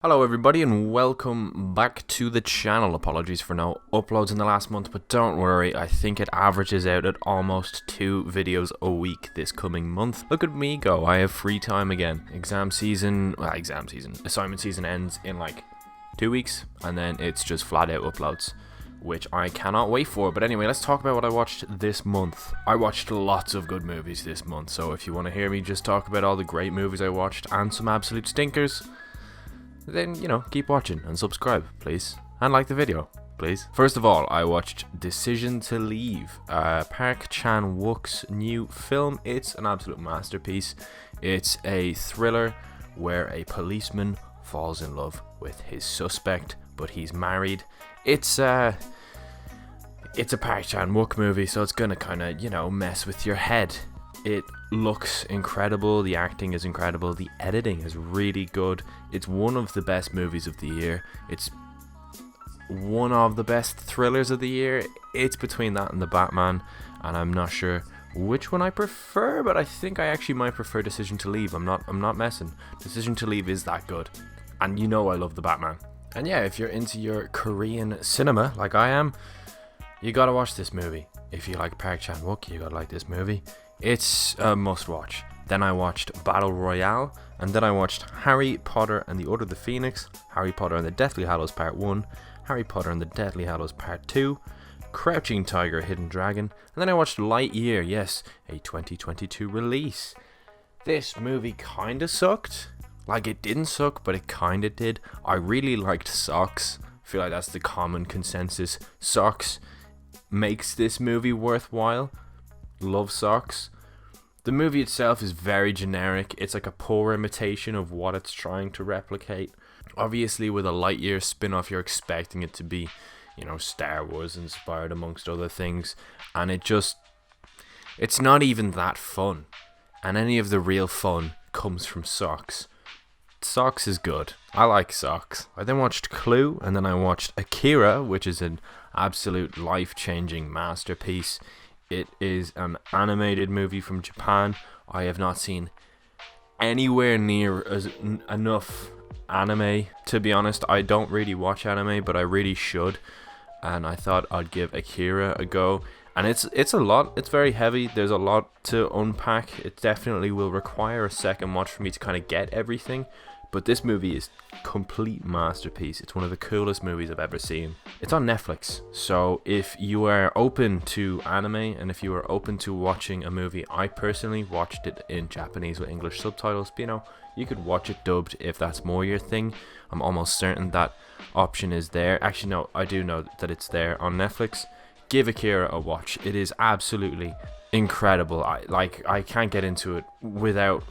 Hello everybody and welcome back to the channel. Apologies for no uploads in the last month, but don't worry, I think it averages out at almost 2 videos a week this coming month. Look at me go, I have free time again. Assignment season ends in like 2 weeks, and then it's just flat out uploads, which I cannot wait for. But anyway, let's talk about what I watched this month. I watched lots of good movies this month, so if you want to hear me just talk about all the great movies I watched and some absolute stinkers, then, keep watching and subscribe, please. And like the video, please. First of all, I watched Decision to Leave, Park Chan-wook's new film. It's an absolute masterpiece. It's a thriller where a policeman falls in love with his suspect, but he's married. It's a Park Chan-wook movie, so it's gonna kind of, mess with your head. It looks incredible, the acting is incredible, the editing is really good. It's one of the best movies of the year. It's one of the best thrillers of the year. It's between that and The Batman, and I'm not sure which one I prefer, but I think I actually might prefer Decision to Leave. I'm not messing. Decision to Leave is that good. And I love The Batman. And yeah, if you're into your Korean cinema like I am, you gotta watch this movie. If you like Park Chan-wook, you gotta like this movie. It's a must-watch. Then I watched Battle Royale, and then I watched Harry Potter and the Order of the Phoenix, Harry Potter and the Deathly Hallows Part 1, Harry Potter and the Deathly Hallows Part 2, Crouching Tiger, Hidden Dragon, and then I watched Lightyear, yes, a 2022 release. This movie kinda sucked. Like, it didn't suck, but it kinda did. I really liked Socks. I feel like that's the common consensus. Socks makes this movie worthwhile. Love Socks. The movie itself is very generic. It's like a poor imitation of what it's trying to replicate. Obviously, with a Lightyear spin-off, you're expecting it to be, Star Wars inspired amongst other things, and it's not even that fun. And any of the real fun comes from Socks. Socks is good. I like Socks. I then watched Clue, and then I watched Akira, which is an absolute life-changing masterpiece. It is an animated movie from Japan. I have not seen anywhere near enough anime, to be honest. I don't really watch anime, but I really should. And I thought I'd give Akira a go. And it's a lot. It's very heavy. There's a lot to unpack. It definitely will require a second watch for me to kind of get everything. But this movie is complete masterpiece. It's one of the coolest movies I've ever seen. It's on Netflix, so if you are open to anime and if you are open to watching a movie, I personally watched it in Japanese with English subtitles. But, you could watch it dubbed if that's more your thing. I'm almost certain that option is there. Actually, no, I do know that it's there on Netflix. Give Akira a watch. It is absolutely incredible. I can't get into it without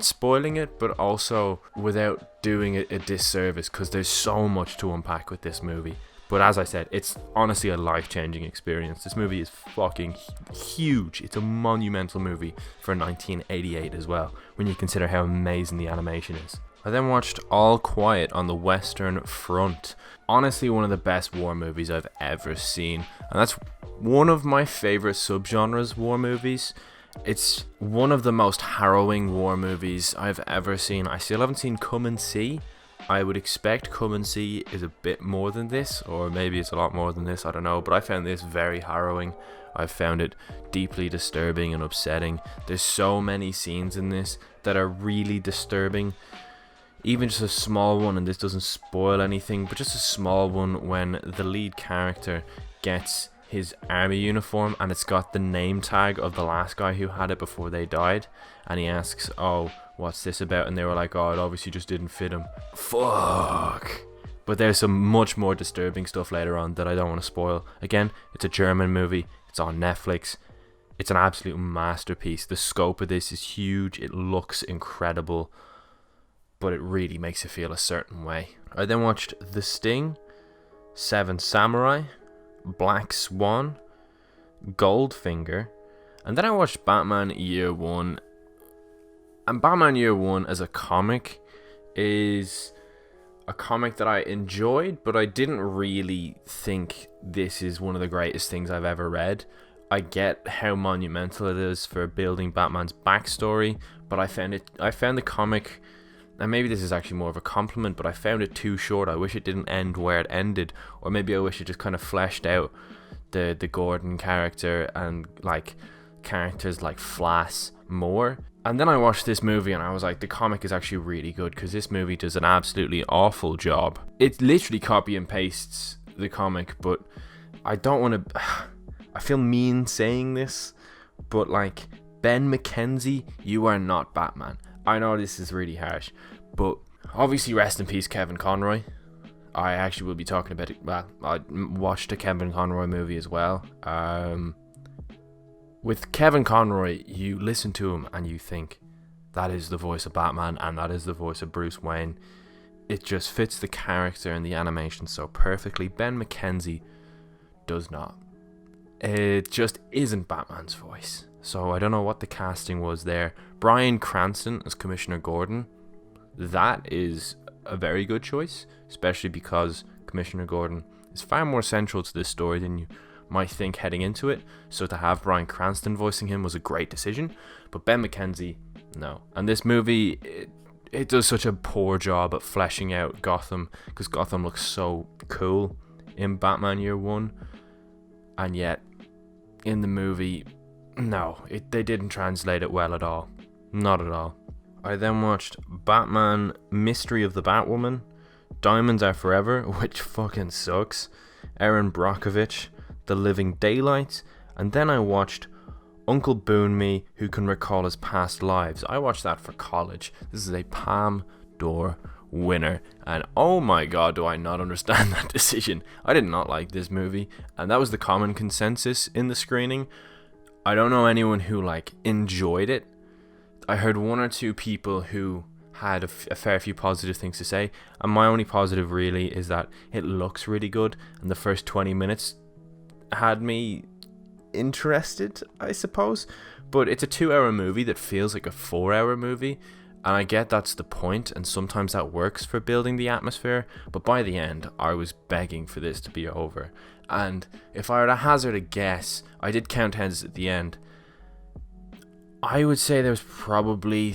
spoiling it, but also without doing it a disservice, because there's so much to unpack with this movie. But as I said, it's honestly a life-changing experience. This movie is fucking huge. It's a monumental movie for 1988 as well, when you consider how amazing the animation is. I then watched All Quiet on the Western Front. Honestly, one of the best war movies I've ever seen. And that's one of my favorite subgenres, war movies. It's one of the most harrowing war movies I've ever seen. I still haven't seen Come and See. I would expect Come and See is a bit more than this, or maybe it's a lot more than this, I don't know. But I found this very harrowing. I found it deeply disturbing and upsetting. There's so many scenes in this that are really disturbing. Even just a small one, and this doesn't spoil anything, but just a small one when the lead character gets his army uniform and it's got the name tag of the last guy who had it before they died, and he asks, "Oh, what's this about?" And they were like, "Oh, it obviously just didn't fit him." Fuck. But there's some much more disturbing stuff later on that I don't want to spoil. Again, it's a German movie. It's on Netflix. It's an absolute masterpiece. The scope of this is huge. It looks incredible, but it really makes you feel a certain way. I then watched The Sting, Seven Samurai, Black Swan, Goldfinger, and then I watched Batman Year One. And Batman Year One as a comic is a comic that I enjoyed, but I didn't really think this is one of the greatest things I've ever read. I get how monumental it is for building Batman's backstory, but I found the comic and maybe this is actually more of a compliment, but I found it too short. I wish it didn't end where it ended, or maybe I wish it just kind of fleshed out the Gordon character and like characters like Flass more. And then I watched this movie and I was like, the comic is actually really good, because this movie does an absolutely awful job. It literally copy and pastes the comic, but I don't want to... I feel mean saying this, but like, Ben McKenzie, you are not Batman. I know this is really harsh, but obviously rest in peace Kevin Conroy. I actually will be talking about it. Well, I watched a Kevin Conroy movie as well. With Kevin Conroy, you listen to him and you think, that is the voice of Batman and that is the voice of Bruce Wayne. It just fits the character and the animation so perfectly. Ben McKenzie does not. It just isn't Batman's voice. So I don't know what the casting was there. Bryan Cranston as Commissioner Gordon. That is a very good choice, especially because Commissioner Gordon is far more central to this story than you might think heading into it. So to have Bryan Cranston voicing him was a great decision. But Ben McKenzie, no. And this movie, it does such a poor job at fleshing out Gotham, because Gotham looks so cool in Batman Year One, and yet in the movie, no, they didn't translate it well at all. Not at all. I then watched Batman Mystery of the Batwoman, Diamonds Are Forever, which fucking sucks, Erin Brockovich, The Living Daylights, and then I watched Uncle Boone Me, Who Can Recall His Past Lives. I watched that for college. This is a Palme d'Or winner, and oh my god, do I not understand that decision. I did not like this movie, and that was the common consensus in the screening. I don't know anyone who like enjoyed it. I heard one or two people who had a fair few positive things to say, and my only positive really is that it looks really good, and the first 20 minutes had me interested, I suppose. But it's a 2-hour movie that feels like a 4-hour movie, and I get that's the point, and sometimes that works for building the atmosphere, but by the end I was begging for this to be over. And if I were to hazard a guess, I did count heads at the end, I would say there was probably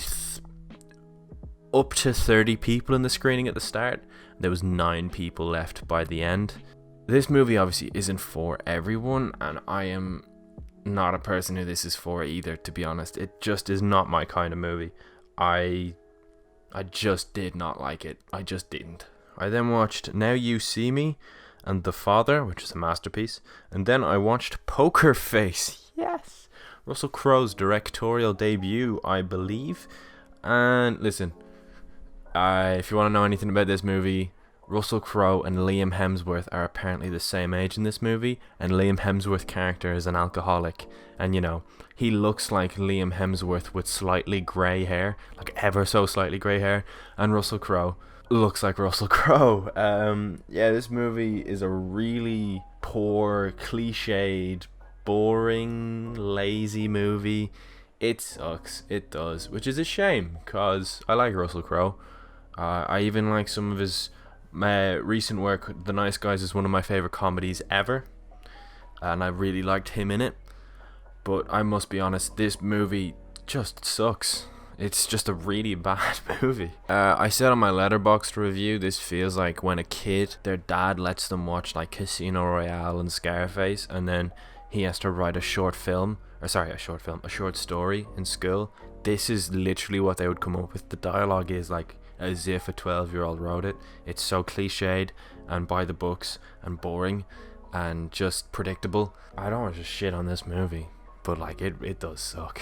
up to 30 people in the screening at the start. There was 9 people left by the end. This movie obviously isn't for everyone, and I am not a person who this is for either, to be honest. It just is not my kind of movie. I just did not like it. I just didn't. I then watched Now You See Me and The Father, which is a masterpiece, and then I watched Poker Face. Yes! Russell Crowe's directorial debut, I believe. And listen, if you want to know anything about this movie, Russell Crowe and Liam Hemsworth are apparently the same age in this movie, and Liam Hemsworth's character is an alcoholic, and you know, he looks like Liam Hemsworth with slightly grey hair, like ever so slightly grey hair, and Russell Crowe looks like Russell Crowe. Yeah, this movie is a really poor, cliched, boring, lazy movie. It sucks, it does, which is a shame, because I like Russell Crowe. I even like some of his recent work. The Nice Guys is one of my favourite comedies ever, and I really liked him in it. But I must be honest, this movie just sucks. It's just a really bad movie. I said on my Letterboxd review, this feels like when a kid, their dad lets them watch like Casino Royale and Scarface, and then he has to write a short story in school. This is literally what they would come up with. The dialogue is like as if a 12-year-old wrote it. It's so cliched and by the books and boring and just predictable. I don't want to just shit on this movie, but like it does suck.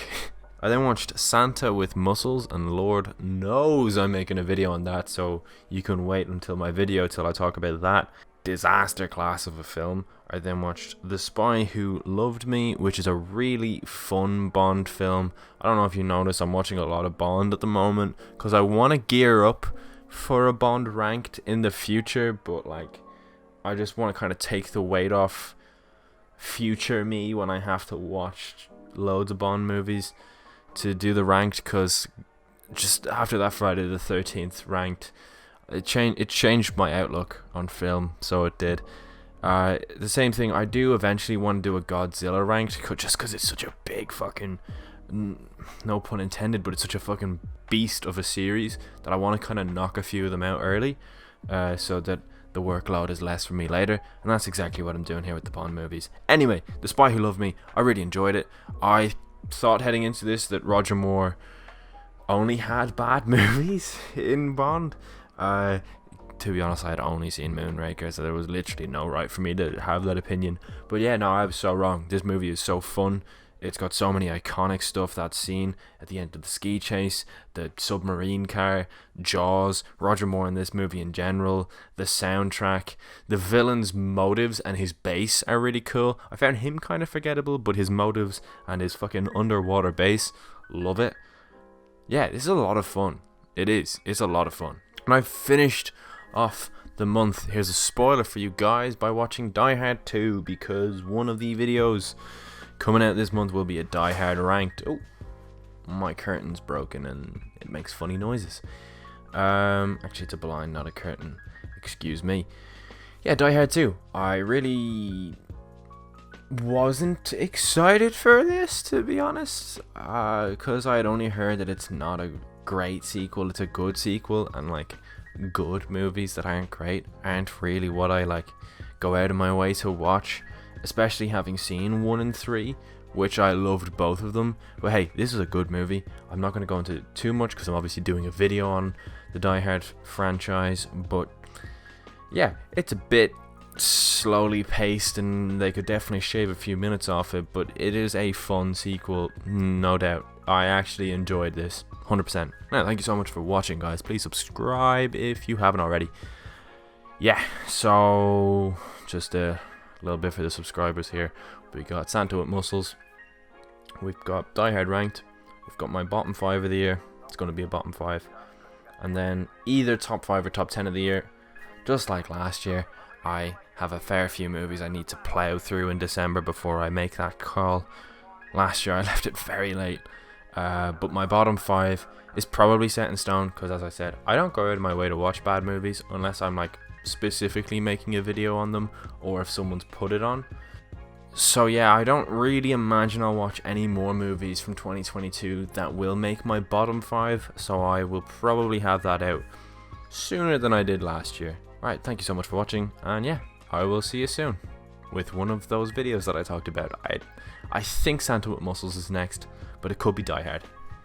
I then watched Santa with Muscles, and Lord knows I'm making a video on that, so you can wait until my video till I talk about that disaster class of a film. I then watched The Spy Who Loved Me, which is a really fun Bond film. I don't know if you notice, I'm watching a lot of Bond at the moment because I want to gear up for a Bond ranked in the future, but like I just want to kind of take the weight off future me when I have to watch loads of Bond movies to do the ranked, because just after that Friday the 13th ranked, it changed my outlook on film, so it did. The same thing, I do eventually want to do a Godzilla ranked, just because it's such a big fucking no pun intended, but it's such a fucking beast of a series that I want to kind of knock a few of them out early, so that the workload is less for me later, and that's exactly what I'm doing here with the Bond movies. Anyway, The Spy Who Loved Me, I really enjoyed it. I thought heading into this that Roger Moore only had bad movies in Bond. To be honest, I had only seen Moonraker, so there was literally no right for me to have that opinion. But yeah, no, I was so wrong. This movie is so fun. It's got so many iconic stuff. That scene at the end of the ski chase, the submarine car, Jaws, Roger Moore in this movie in general, the soundtrack, the villain's motives and his bass are really cool. I found him kind of forgettable, but his motives and his fucking underwater bass, love it. Yeah, this is a lot of fun. It is. It's a lot of fun. And I've finished off the month. Here's a spoiler for you guys by watching Die Hard 2, because one of the videos coming out this month will be a Die Hard ranked. Oh, my curtain's broken and it makes funny noises. Actually, it's a blind, not a curtain. Excuse me. Yeah, Die Hard 2. I really wasn't excited for this, to be honest, because I had only heard that it's not a great sequel. It's a good sequel, and like good movies that aren't great aren't really what I like go out of my way to watch, especially having seen 1 and 3, which I loved both of them. But hey, this is a good movie. I'm not going to go into too much because I'm obviously doing a video on the Die Hard franchise, but yeah, it's a bit slowly paced and they could definitely shave a few minutes off it, but it is a fun sequel, no doubt. I actually enjoyed this 100%. Now, thank you so much for watching, guys. Please subscribe if you haven't already. Yeah, so just a little bit for the subscribers here. We got Santa with Muscles, we've got Die Hard ranked, we've got my bottom 5 of the year. It's going to be a bottom 5, and then either top 5 or top 10 of the year. Just like last year, I have a fair few movies I need to plow through in December before I make that call. Last year I left it very late, but my bottom 5 is probably set in stone, because as I said, I don't go out of my way to watch bad movies unless I'm like specifically making a video on them, or if someone's put it on. So yeah, I don't really imagine I'll watch any more movies from 2022 that will make my bottom 5, so I will probably have that out sooner than I did last year. Alright, thank you so much for watching, and yeah, I will see you soon with one of those videos that I talked about. I think Santa with Muscles is next, but it could be Die Hard.